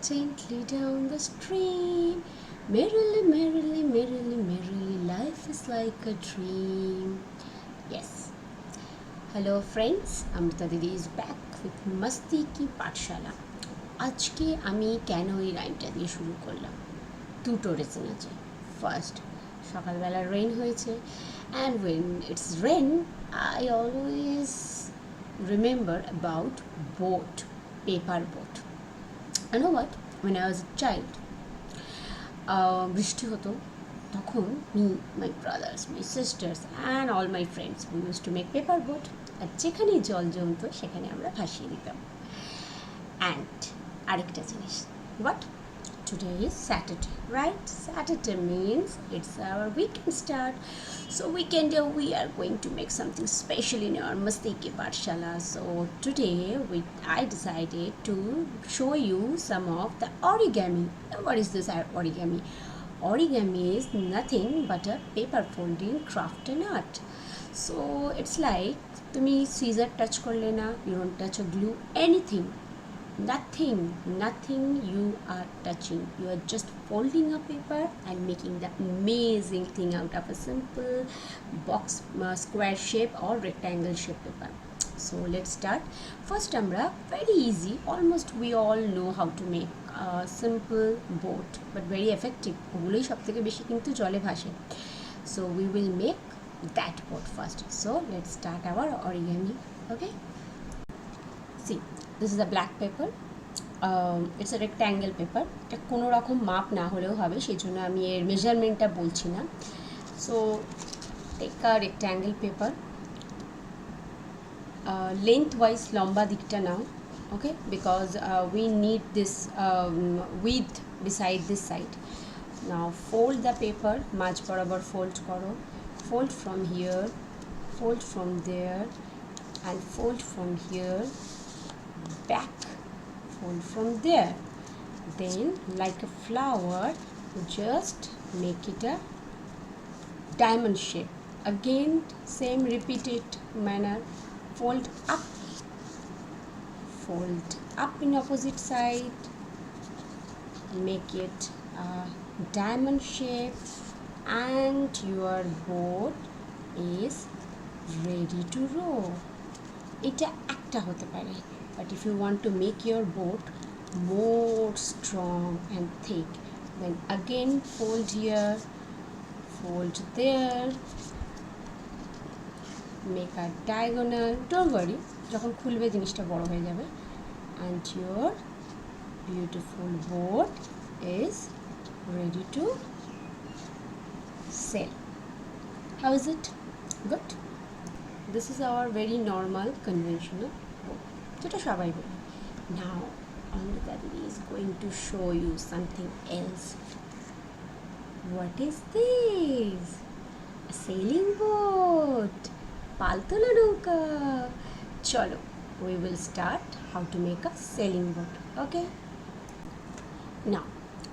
gently down the stream. Merrily, merrily, merrily, merrily, life is like a dream. Yes. Hello friends, Amrita Didi is back with Masti Ki Pathshala. আজকে আমি কেন এই রাইমটা দিয়ে শুরু করলাম, দুটো রিজন আছে। ফার্স্ট, সকালবেলা রেন হয়েছে, and when it's rain I always remember about boat, paper boat. I know what? When I was a child, বৃষ্টি হতো, তখন me, my brothers, my sisters and all my friends we use to make paper boat. আর যেখানেই জল জমতো সেখানে আমরা ভাসিয়ে দিতাম। অ্যান্ড আরেকটা জিনিস, what? Today is Saturday, right? Saturday means it's our weekend start. So weekend we are going to make something special in our Masti Ki Pathshala. So today I decided to show you some of the origami. Now, what is this origami? Origami is nothing but a paper folding craft and art. So it's like তুমি scissor touch করলে না, you don't touch a glue, anything. Nothing you are touching. You are just folding a paper and making the amazing thing out of a simple box, square shape or rectangle shape paper. So let's start. First আমরা very easy, almost we all know how to make a simple boat, but very effective. ওগুলোই সব থেকে বেশি কিন্তু জলে ভাসে. So we will make that boat first. So let's start our origami. Okay, see, this is a black paper. It's a rectangle paper. এটা কোনো রকম মাপ না হলেও হবে, সেই জন্য আমি এর মেজারমেন্টটা বলছি না। So take a rectangle paper, lengthwise লম্বা দিকটা now, okay, because we need this with beside this side. Now fold the paper, মাঝ বরাবর ফোল্ড করো, fold from here, fold from there, and fold from here, back, fold from there. Then like a flower, just make it a diamond shape. Again same repeated manner, fold up in opposite side, make it a diamond shape, and your boat is ready to row. এটা একটা হতে পারে, but if you want to make your boat more strong and thick, then again fold here, fold there, make a diagonal. Don't worry, যখন খুলবে জিনিসটা বড় হয়ে যাবে, and your beautiful boat is ready to sail. How is it? Good. This is our very normal conventional boat, যেটা সবাই বলে। Now Amrita Didi is going to show you something else. What is this? A sailing boat. পালতোলা নৌকা। চলো, we will start how to make a sailing boat. Okay? Now,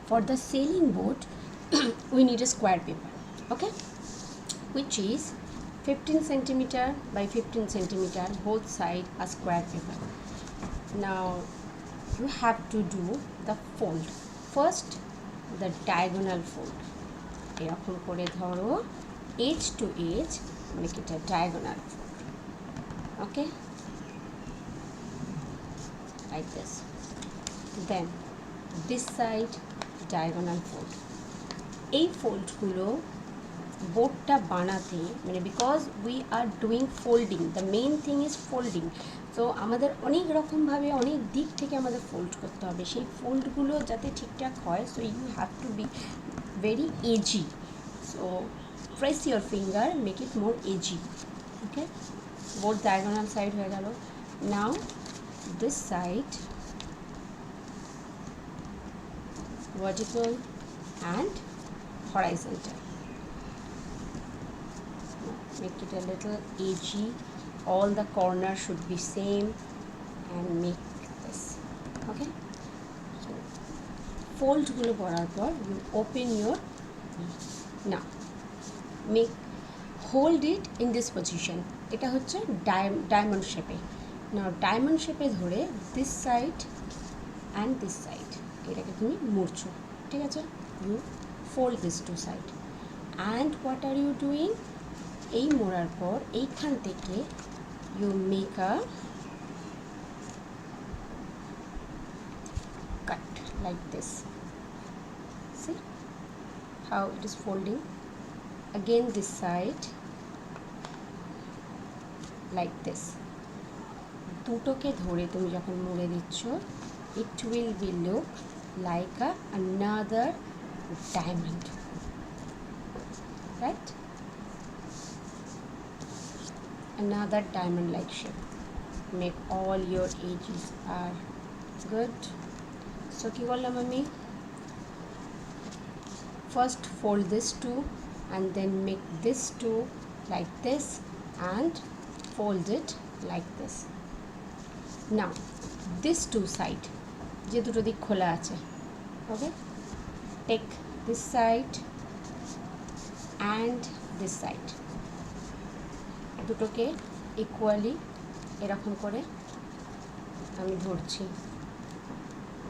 for the sailing boat, we need a square paper. Okay, which is 15 centimeter by 15 centimeter, both side a square paper. Now you have to do the fold. First the diagonal fold, এরকম করে ধরো, edge to edge, make it a diagonal fold. Okay, like this. Then this side diagonal fold. এই ফোল্ডগুলো বোটটা বানাতে, মানে because we are doing folding, the main thing is folding. So আমাদের অনেক রকমভাবে অনেক দিক থেকে আমাদের ফোল্ড করতে হবে, সেই ফোল্ডগুলো যাতে ঠিকঠাক হয়। So you have to be very edgy. So press your finger, make it more edgy. Okay, boat diagonal side হয়ে গেল। Now this side vertical and horizontal. Make it a little edgy, all the corners should be same, and make this. Okay, so fold গুলো করার পর you open your, now make, hold it in this position. এটা হচ্ছে diamond shape. Now diamond shape ধরে this side and this side, এটাকে তুমি মুড়ছো, ঠিক আছে? You fold this two side and what are you doing? এই মোড়ার পর এইখান থেকে you make a cut like this. See how it is folding? Again this side like this. দুটোকে ধরে তুমি যখন মুড়ে দিচ্ছ, it will be look like another diamond, right? Another diamond like shape. Make all your edges are good. So কি করলাম আমি? First fold this two and then make this two like this and fold it like this. Now this two side যে দুটো দিক খোলা আছে, okay, take this side and this side, দুটোকে equally এরকম করে আমি ধরছি,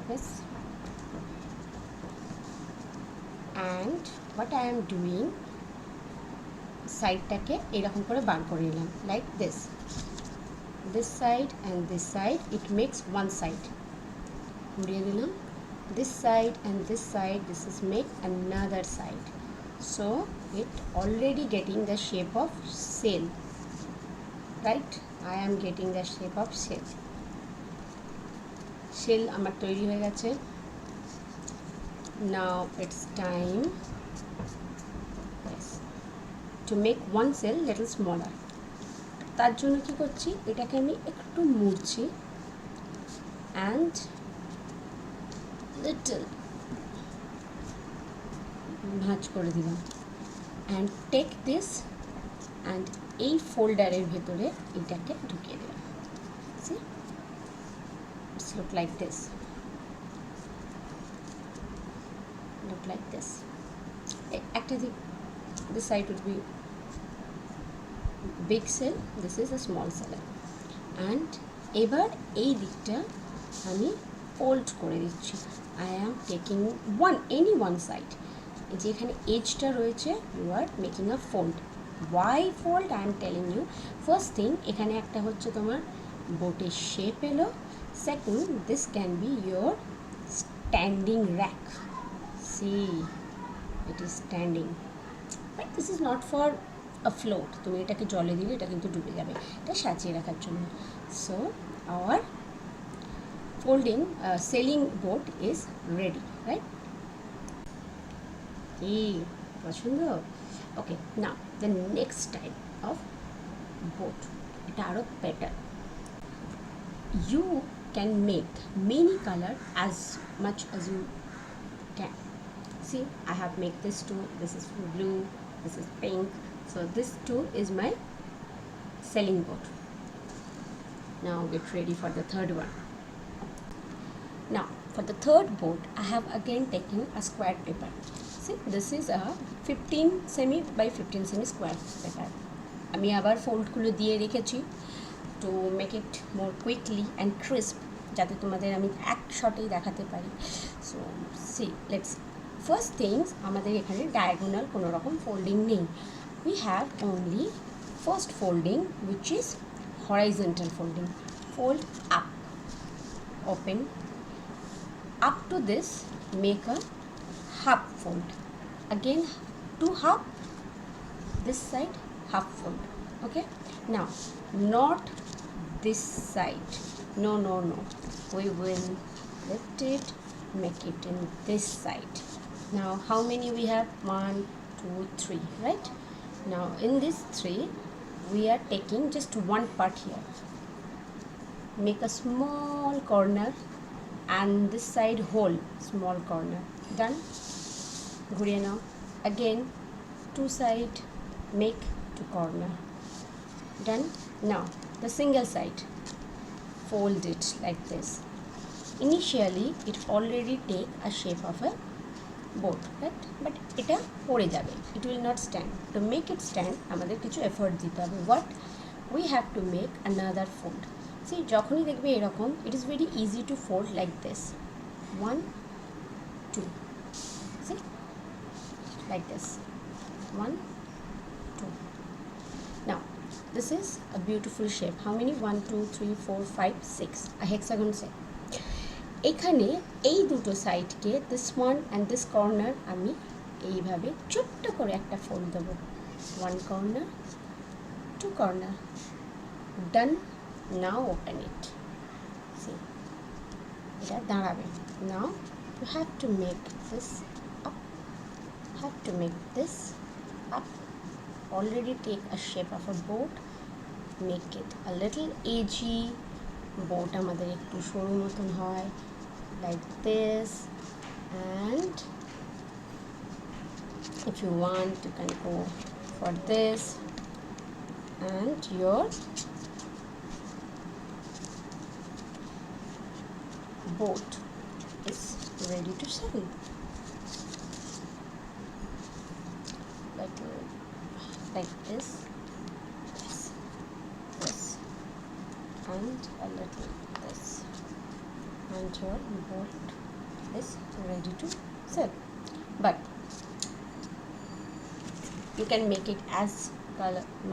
yes, and what I am doing, সাইডটাকে এরকম করে বার করে নিলাম like this side and this side, it makes one side, মুড়িয়ে দিলাম, this side and this side, this is make another side, so it already getting the shape of sail, right? I am getting the shape of sail. Shell আমার তৈরি হয়ে গেছে. Now it's time, yes, to make one sail little smaller. তার জন্য কি করছি, এটাকে আমি একটু মুড়ছি and little ভাঁজ করে দিলাম and take this and এই ফোল্ডারের ভেতরে এটাকে ঢুকিয়ে দিলাম. See, it's look like this, look like this. একটা দিক, this side would be big cell, this is a small cell, and এবার এই দিকটা আমি fold করে দিচ্ছি. I am taking any one side, যেখানে এজটা রয়েছে you are making a fold. Why fold? I am telling you. First thing, এখানে একটা হচ্ছে তোমার বোটের শেপ এলো. Second, this can be your standing rack. See, it is standing, but this is not for a float. তুমি এটাকে জলে দিলে এটা কিন্তু ডুবে যাবে, এটা সাজিয়ে রাখার জন্য. So our folding sailing boat is ready, right? এই পছন্দ? Okay, now the next type of boat, এটা আরো better. You can make many color as much as you can. See, I have made this two, this is blue, this is pink, so this two is my sailing boat. Now get ready for the third one. Now for the third boat, I have again taken a square paper. See, this is a 15 semi by 15 semi square paper. আমি আবার ফোল্ডগুলো দিয়ে রেখেছি to make it more quickly and crisp, যাতে তোমাদের আমি এক শটেই দেখাতে পারি. So see, let's first things, আমাদের এখানে diagonal কোনো রকম folding নেই. We have only first folding, which is horizontal folding. Fold up, open, up to this make a half fold, again two half, this side half fold. Okay, now not this side, no, we will lift it, make it in this side. Now how many we have? 1 2 3, right? Now in this 3 we are taking just one part here, make a small corner and this side whole small corner. Done. ঘুরিয়ে নাও. Again two side, make two corner. Done. Now the single side, fold it like this. Initially it already take a shape of a boat, right? But এটা পড়ে যাবে, it will not stand. To make it stand আমাদের কিছু effort দিতে হবে. What? We have to make another fold. See, যখনই দেখবে এরকম, it is very easy to fold like this. 1 2. See, like this, 1 2. Now this is a beautiful shape. How many? 1 2 3 4 5 6, a hexagon shape. এখানে এই দুটো সাইডকে this one and this corner আমি এইভাবে ছোট্ট করে একটা ফোল্ড দেবো, 1 corner 2 corner, done. Now open it, see এটা দাঁড়াবে। নাও you have to make this up, have to make this up. Already take a shape of a boat, make it a little edgy, boat আমাদের একটু সরু মতন হয়, like this. And if you want you can go for this, and your boat is ready to sail. Like this, this, and a little this, and your boat is ready to sail. But you can make it as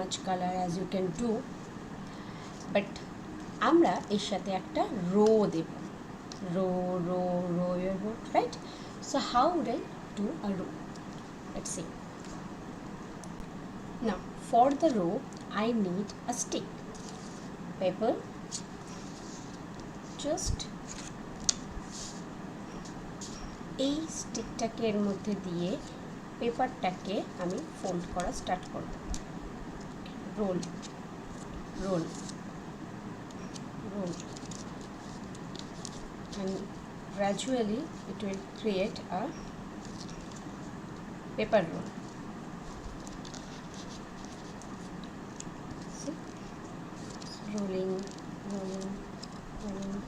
much color as you can do, but আমরা এর সাথে একটা row দেব, row your boat, right? So how would I do a row? Let's see. Now for the row I need a stick, paper, just এই স্টিকটাকে এর মধ্যে দিয়ে পেপারটাকে আমি ফোল্ড করা স্টার্ট করব, roll roll roll, and gradually it will create a paper roll. See, it's rolling, rolling, rolling.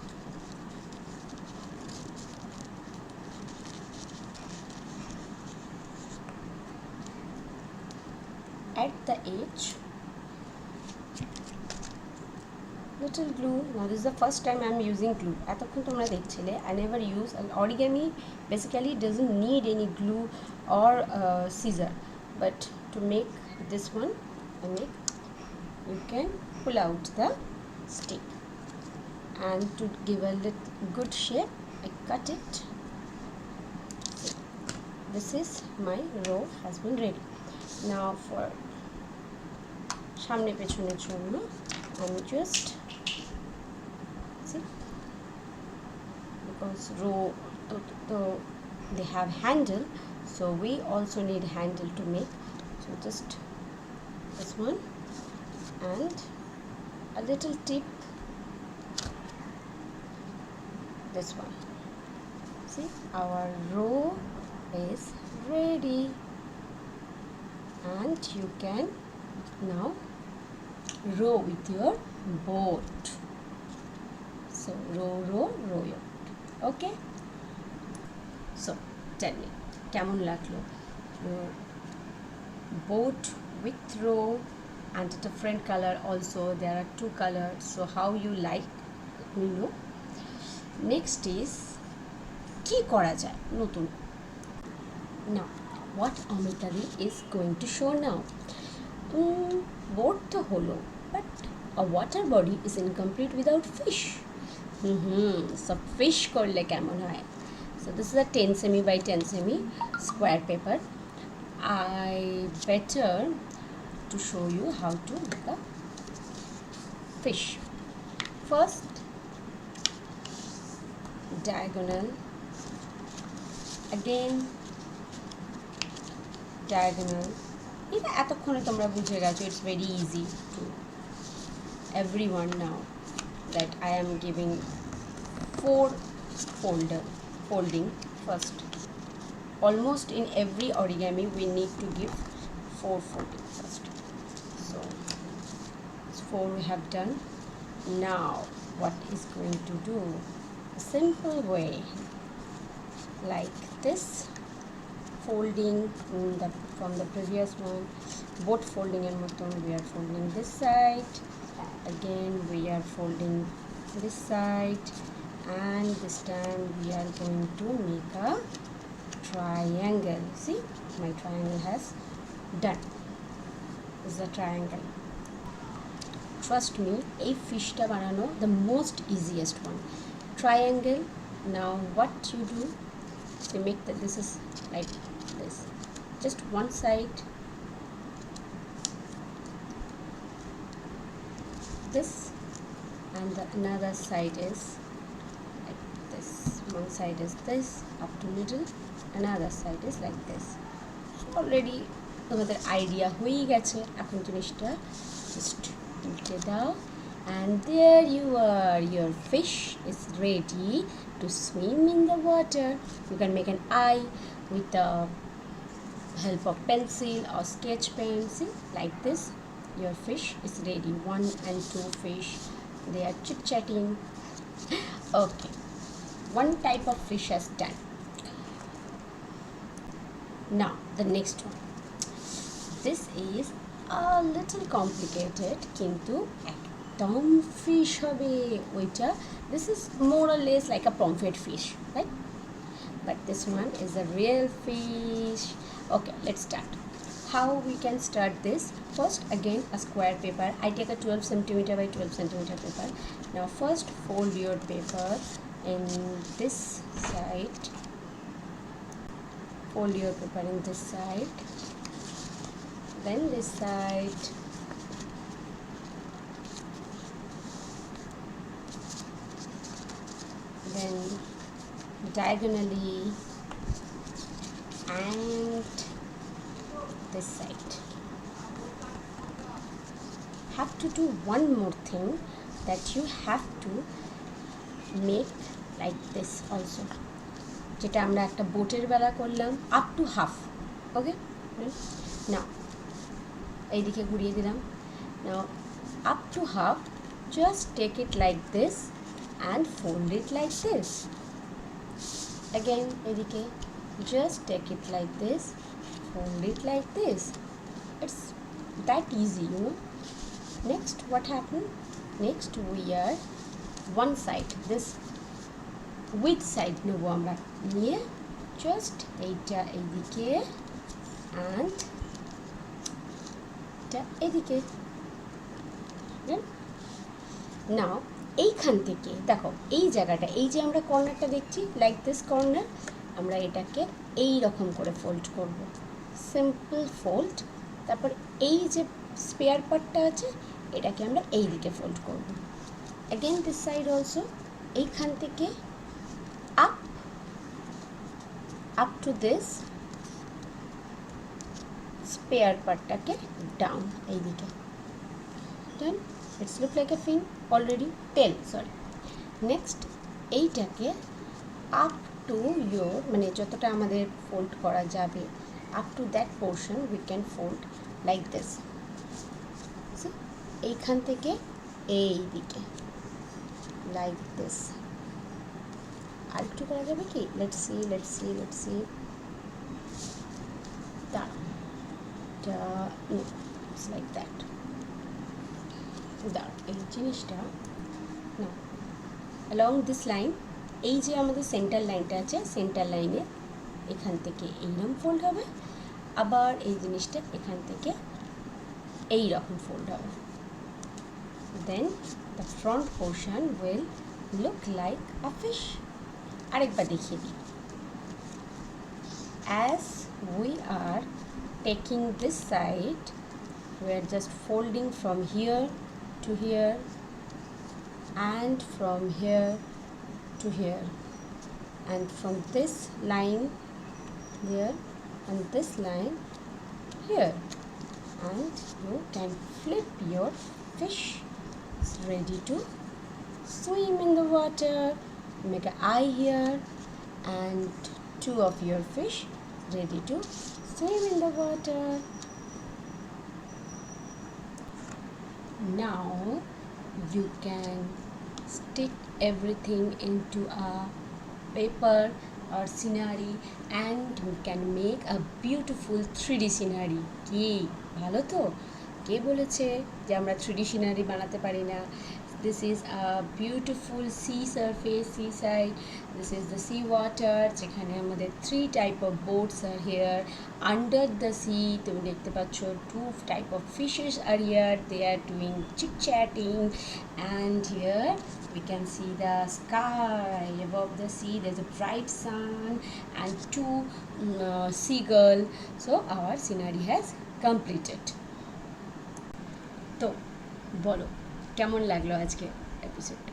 At the edge, little glue. Now this is the first time I am using glue. এতক্ষণ তোমরা দেখছিলে I never use, and origami basically doesn't need any glue or scissor, but to make this one you can pull out the stick, and to give a little good shape I cut it. See, this is my row has been ready. Now for সামনে পেছনের জন্য I'm just because row they have handle, so we also need handle to make, so just this one and a little tip, this one. See, our row is ready, and you can now row with your boat. So row your boat. Okay, so tell me কেমন লাগলো your boat with row and a different color also. There are 2 colors, so how you like, let me know. Next is কি করা যায় নতুন। Now what Amitali is going to show now. Boat তো হলো, but a water body is incomplete without fish. So fish করলে কেমন হয়? So this is a 10 cm by 10 cm square paper. I better to show you how to make a fish. First, diagonal, again diagonal. এটা এতক্ষণে তোমরা বুঝে গেছো, it's very easy to everyone now that I am giving 4 folding first. Almost in every origami we need to give 4 folding first. So 4 we have done. Now what is going to do? A simple way like this, folding from the previous one, both folding and moton we are folding this side, again we are folding this side, and this time we are going to make a triangle. See, my triangle has done. This is a triangle. Trust me, এই ফিশটা বানানো the most easiest one. Triangle. Now what you do, you make that this is like this. Just one side, this, and the another side is like this. One side is this up to middle, another side is like this. So already তোমাদের idea হয়েই গেছে। এখন জিনিসটা just উল্টে দাও, and there you are, your fish is ready to swim in the water. You can make an eye with the help of pencil or sketch pen. See, like this, your fish is ready. 1 and 2 fish, they are chit chatting. Okay, one type of fish has done. Now the next one. This is a little complicated, কিন্তু একদম fish হবে ওইটা. This is more or less like a pomfret fish, right? But this one is a real fish. Okay, let's start. How we can start this? First, again, a square paper. I take a 12 centimeter by 12 centimeter paper. Now first fold your paper in this side. Fold your paper in this side, then this side, then diagonally, and this side. Have to do one more thing, that you have to make like this also, যেটা আমরা একটা বোটের বেলা করলাম, up to half. Okay, now এইদিকে ঘুরিয়ে দিলাম. Now up to half, just take it like this and fold it like this. Again এইদিকে, just take it like this, fold it like this. It's that easy, you know. Next what happened? Next we are one side, this with side নেব আমরা, নিয়ে just এইটা এইদিকে and এটা এদিকে. নাও এইখান থেকে দেখো, এই জায়গাটা, এই যে আমরা কর্নারটা দেখছি লাইক দিস কর্নার, আমরা এটাকে এই রকম করে ফোল্ড করব, সিম্পল ফোল্ড. তারপর এই যে স্পেয়ার পার্টটা আছে এটাকে আমরা এই দিকে ফোল্ড করব. অ্যাগেন দিস সাইড অলসো, এইখান থেকে up up to this spare পার্টটাকে ডাউন এইদিকে. Done, it's look like a fin already, tail sorry. Next এইটাকে আপ টু ইয়োর, মানে যতটা আমাদের ফোল্ড করা যাবে, up to that portion we can fold like this. এইখান থেকে এই দিকে লাইক দিস. আর একটু করা যাবে কি? Let's see let's see let's see. It's like that. এই জিনিসটা না, along this line, এই যে আমাদের সেন্টার লাইনটা আছে, সেন্টার লাইনে এখান থেকে এইরকম ফোল্ড হবে, আবার এই জিনিসটা এখান থেকে এই রকম ফোল্ড হবে. Then the front portion will look like a fish. আরেকবার দেখিয়ে দিই. As we are taking this side, we are just folding from here to here and from here to here, and from this line here and this line here, and you can flip your fish. It's ready to swim in the water. Make an eye here and two of your fish ready to swim in the water. Now you can stick everything into a paper or scenery and you can make a beautiful 3D scenery. কি ভালো তো? কে বলেছে যে আমরা 3D scenery বানাতে পারি না? This is a beautiful sea surface, seaside. This is the sea water. যেখানে আমাদের 3 type of boats are here. Under the sea তুমি দেখতে পাচ্ছ 2 type of fishes are here. They are doing chit chatting, and here we can see the sky. Above the sea there's a bright sun and 2 seagull. So our scenery has completed. তো বলো কেমন লাগলো আজকে এপিসোডটা।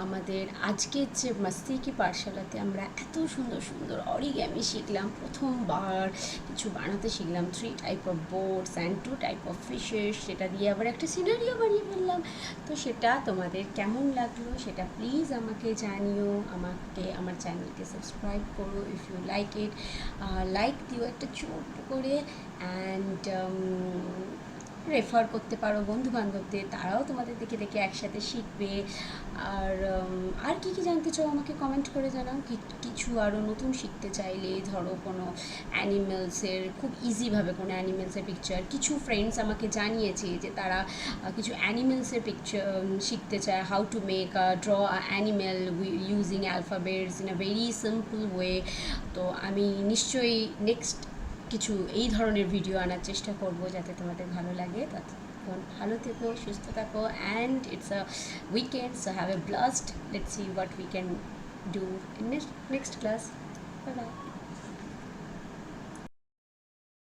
আমাদের আজকের যে মাস্তি কি পাঠশালাতে আমরা এত সুন্দর সুন্দর অরিগ্যামি শিখলাম, প্রথমবার কিছু বানাতে শিখলাম, 3 type of boats and 2 type of fishes, সেটা দিয়ে আবার একটা সিনারিও বানিয়ে ফেললাম। তো সেটা তোমাদের কেমন লাগলো সেটা প্লিজ আমাকে জানিও, আমাকে আমার চ্যানেলকে সাবস্ক্রাইব করো if you like it, like দিও একটা ছোট্ট করে, অ্যান্ড রেফার করতে পারো বন্ধুবান্ধবদের, তারাও তোমাদের দেখে দেখে একসাথে শিখবে। আর কী কী জানতে চাও আমাকে কমেন্ট করে জানাও। কিছু আরও নতুন শিখতে চাইলে, ধরো কোনো অ্যানিমেলসের খুব ইজিভাবে কোনো অ্যানিমেলসের পিকচার, কিছু ফ্রেন্ডস আমাকে জানিয়েছে যে তারা কিছু অ্যানিমেলসের পিকচার শিখতে চায়, how to make draw a animal using alphabets in a very simple way. তো আমি নিশ্চয়ই নেক্সট কিছু এই ধরনের ভিডিও আনার চেষ্টা করব যাতে তোমাদের ভালো লাগে। ততক্ষণ ভালো থেকো, সুস্থ থাকো, and it's a weekend, so have a blast. Let's see what we can do in next class. Bye bye.